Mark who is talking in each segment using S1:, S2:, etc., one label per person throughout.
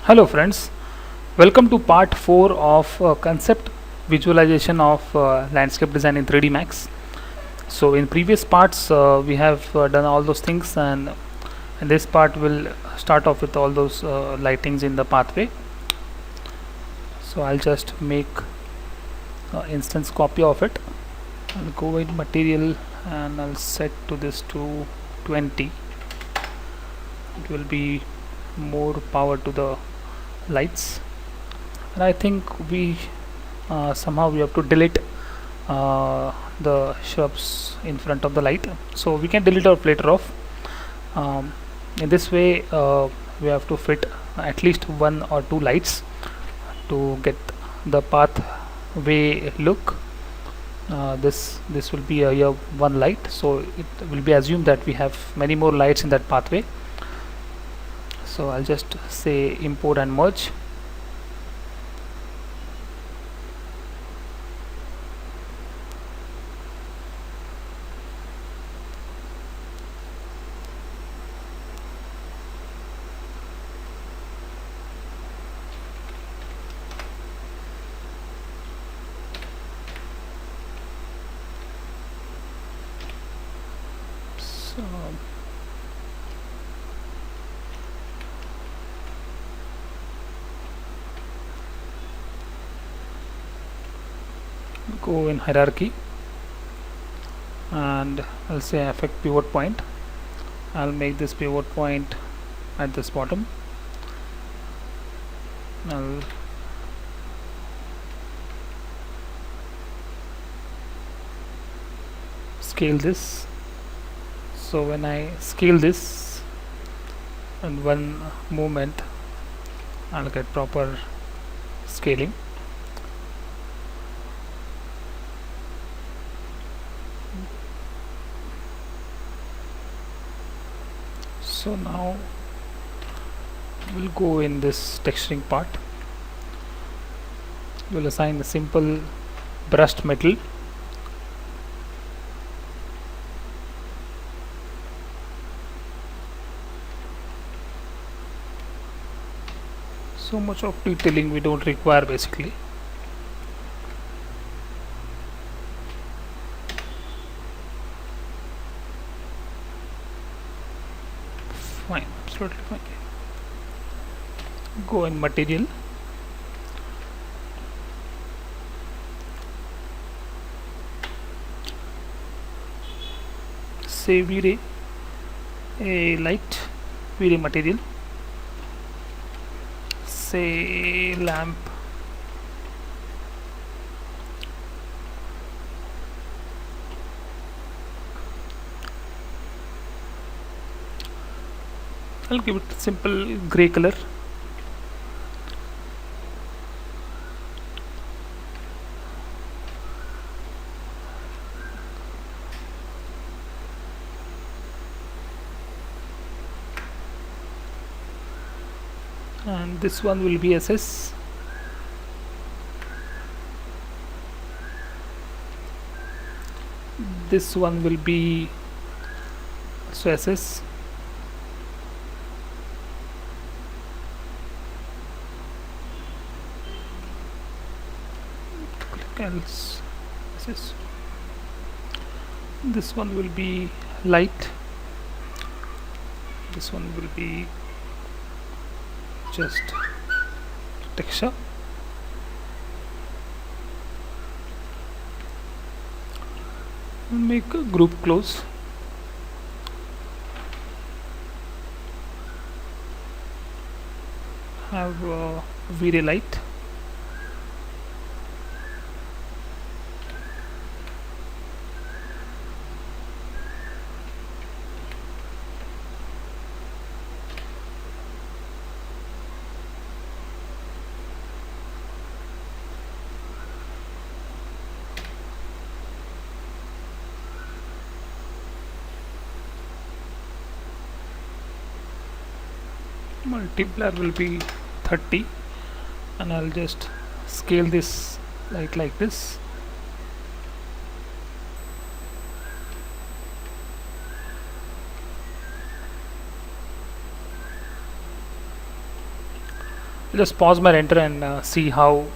S1: Hello friends, welcome to part 4 of concept visualization of landscape design in 3D Max. So in previous parts we have done all those things, and in this part we'll start off with all those lightings in the pathway. So I'll just make instance copy of it. I'll go in material and I'll set to this to 20. It will be more power to the lights, and I think we somehow we have to delete the shrubs in front of the light, so we can delete or later off. In this way we have to fit at least one or two lights to get the pathway look. This will be a one light, so it will be assumed that we have many more lights in that pathway. So I'll just say import and merge. So go in hierarchy and I'll say affect pivot point. I'll make this pivot point at this bottom. I'll scale this. So when I scale this in one movement, I'll get proper scaling. So now we'll go in this texturing part. We'll assign a simple brushed metal. So much of detailing we don't require basically. Fine, absolutely fine. Go in material, say Vray, a light Vray material, say lamp, I'll give it simple gray color. And this one will be SS. This one will be also SS. Click else SS. This one will be light. This one will be just texture. Make a group close. Have Vray light. Multiplier will be 30, and I'll just scale this light like this. just pause my render and see how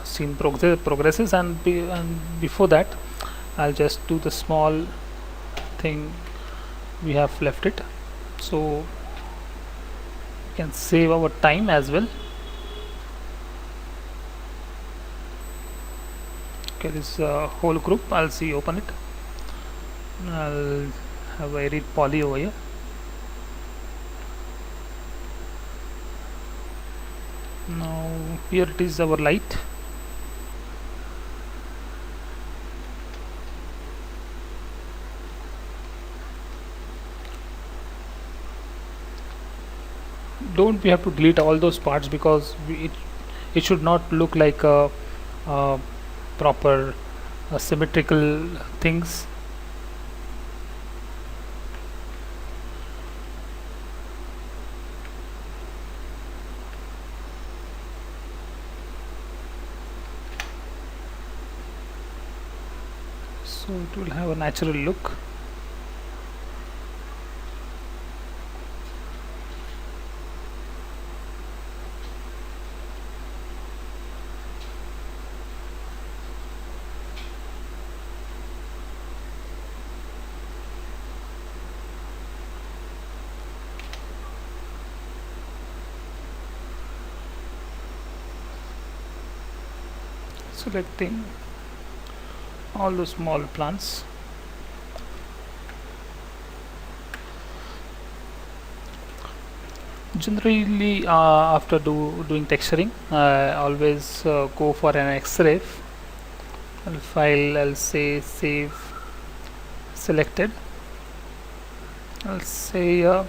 S1: scene progresses, and before that I'll just do the small thing we have left it, so we can save our time as well. Okay, this whole group I'll see open it. I'll have a edit poly over here. Now here it is, our light. Don't we have to delete all those parts, because it should not look like a proper symmetrical things. So it will have a natural look. Selecting all the small plants. Generally after doing texturing, I always go for an Xray file. I'll say save selected. I'll say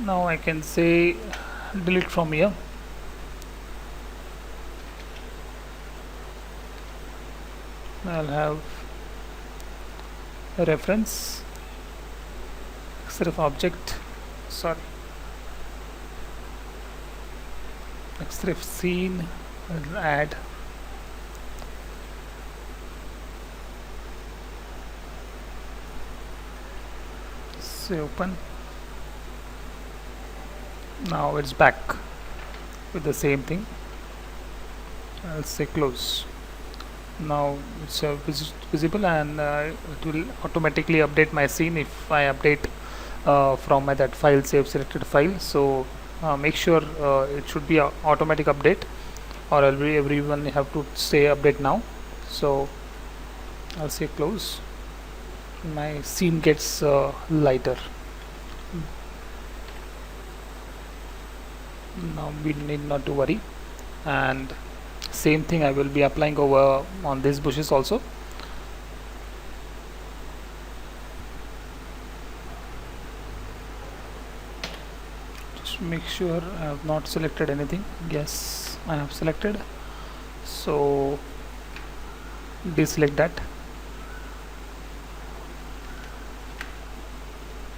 S1: now I can say delete from here. I'll have a reference xref object, sorry, xref scene. I'll add say open. Now it's back with the same thing. I'll say close. Now it's visible, and it will automatically update my scene if I update from that file, save selected file. So make sure it should be a automatic update, or everyone have to say update now. So I'll say close. My scene gets lighter. Now we need not to worry, and same thing I will be applying over on these bushes also. Just make sure I have not selected anything. Yes, I have selected, so deselect that.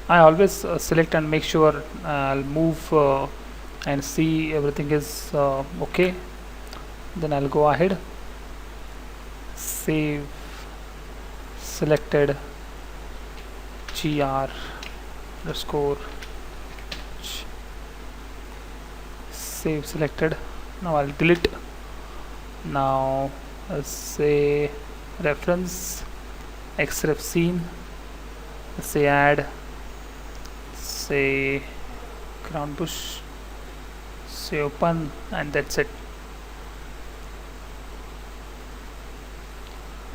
S1: I always select and make sure I'll move and see everything is okay. Then I'll go ahead, save selected gr underscore save selected. Now I'll delete. Now I'll say reference xref scene, say add, say ground bush, say open, and that's it.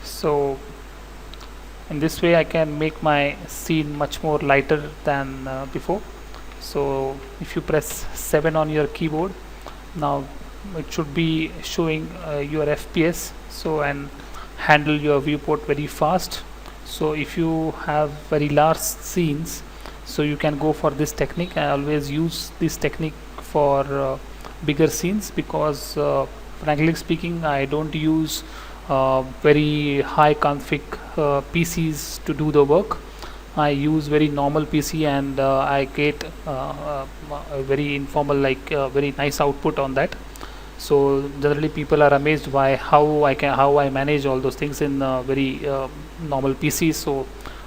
S1: So in this way I can make my scene much more lighter than before. So if you press 7 on your keyboard, now it should be showing your FPS, so and handle your viewport very fast. So if you have very large scenes, so you can go for this technique. I always use this technique for bigger scenes, because frankly speaking, I don't use very high config PCs to do the work. I use very normal PC, and I get a very informal, like very nice output on that. So generally people are amazed by how I manage all those things in very normal PCs. So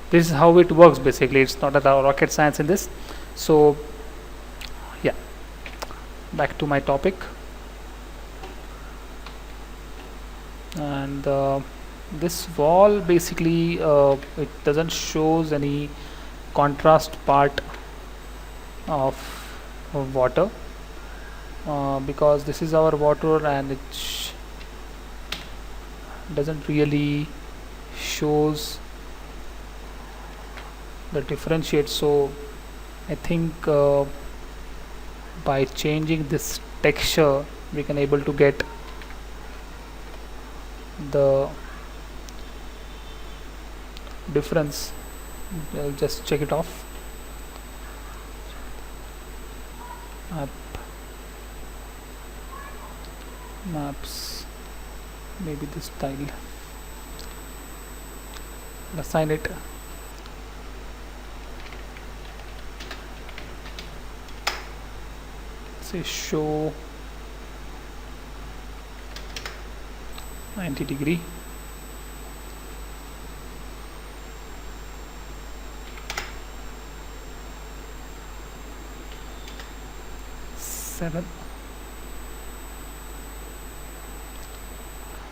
S1: this is how it works basically. It's not a rocket science in this. So yeah, back to my topic. And this wall basically it doesn't shows any contrast part of water, because this is our water and it doesn't really shows the differentiate. So I think by changing this texture we can able to get the difference. I'll just check it off. Maps, maybe this style. Assign it. Say show 90°.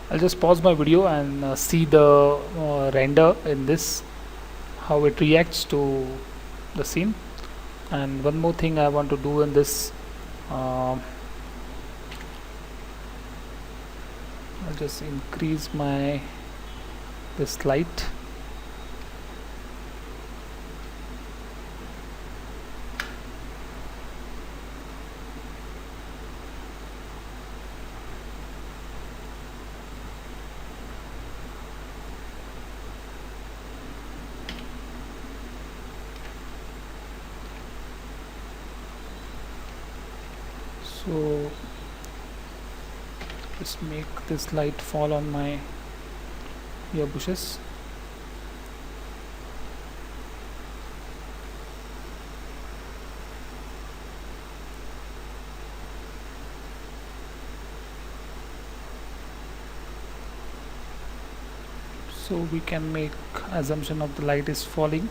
S1: I'll just pause my video and see the render in this, how it reacts to the scene. And one more thing I want to do in this, I'll just increase this light. So just make this light fall on my ear bushes. So we can make assumption of the light is falling.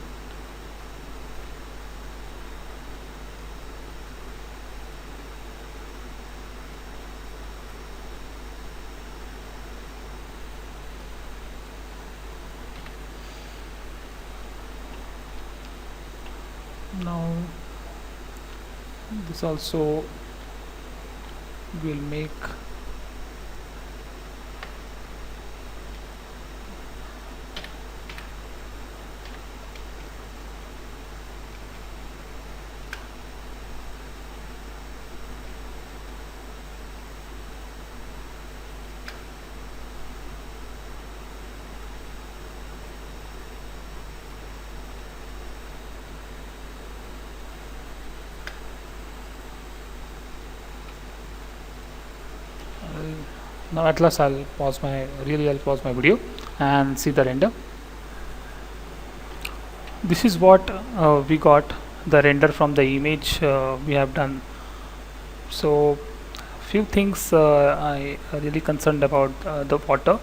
S1: Now this also will make now at last I'll pause my video and see the render. This is what we got, the render from the image we have done. So few things I really concerned about the water.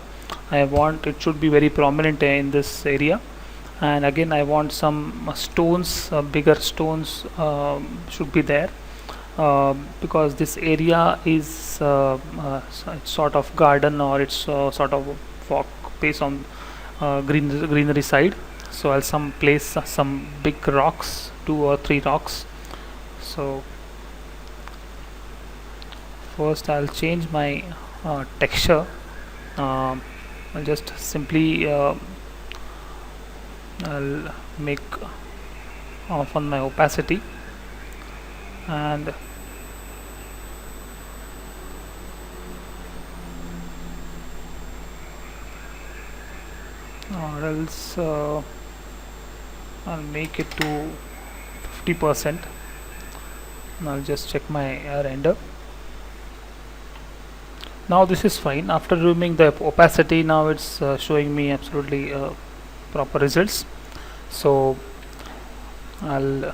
S1: I want it should be very prominent in this area, and again I want some stones, bigger stones should be there. Because this area is it's sort of garden, or it's sort of walk place on greenery side. So I'll place some big rocks, 2 or 3 rocks. So first I'll change my texture. I'll just simply I'll make off on my opacity, and or else I'll make it to 50%. and I'll just check my render. Now this is fine. After removing the opacity, now it's showing me absolutely proper results. So I'll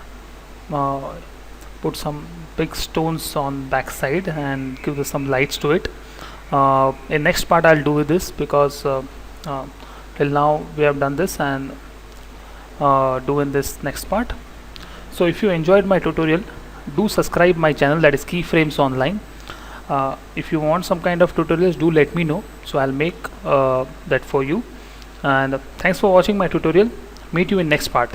S1: put some big stones on backside and give some lights to it. In next part I'll do this, because till now we have done this, and do in this next part. So if you enjoyed my tutorial, do subscribe my channel, that is Keyframes Online. If you want some kind of tutorials, do let me know, so I'll make that for you. And thanks for watching my tutorial. Meet you in next part.